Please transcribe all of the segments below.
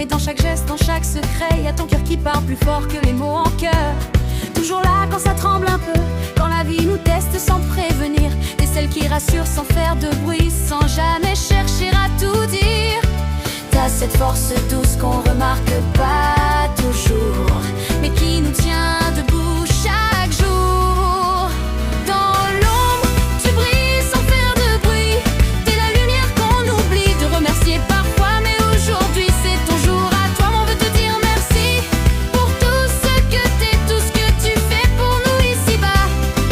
Mais dans chaque geste, dans chaque secret, y a ton cœur qui parle plus fort que les mots en chœur. Toujours là quand ça tremble un peu, quand la vie nous teste sans prévenir. T'es celle qui rassure sans faire de bruit, sans jamais chercher à tout dire. T'as cette force douce qu'on remarque pas toujours, mais qui nous tient debout chaque jour. Dans l'ombre, tu brilles sans faire de bruit. T'es la lumière qu'on oublie de remercier parfois, mais aujourd'hui c'est ton jour à toi. On veut te dire merci pour tout ce que t'es, tout ce que tu fais pour nous ici-bas.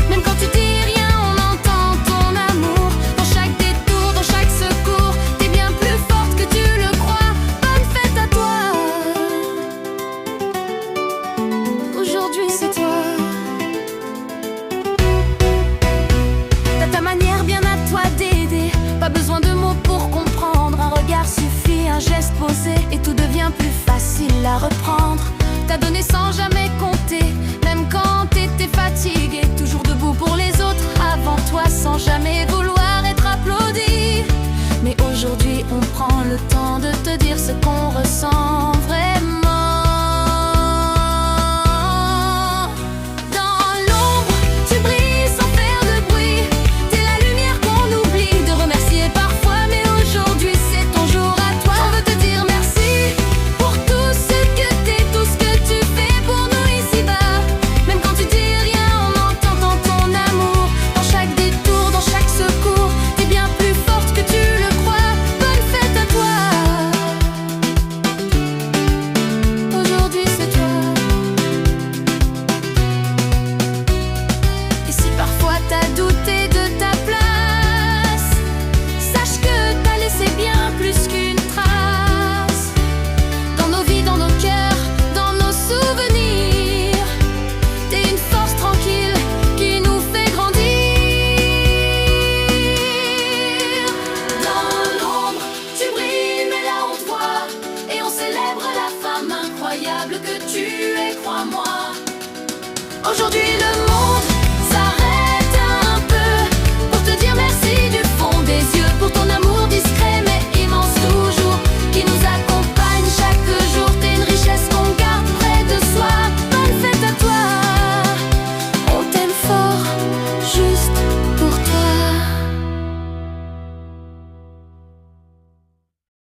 Même quand tu dis rien, on entend ton amour. Dans chaque détour, dans chaque secours, t'es bien plus forte que tu le crois. Bonne fête à toi. Aujourd'hui c'est toi. T'as ta manière bien à toi d'aider. Pas besoin de mots pour comprendre. Un regard suffit, un geste posé, et tout devient plus facile à reprendre. T'as donné sans jamais compter, même quand t'étais fatigué. Toujours debout pour les autres avant toi, sans jamais vouloir être applaudi. Mais aujourd'hui on prend le temps de te dire ce qu'on ressent.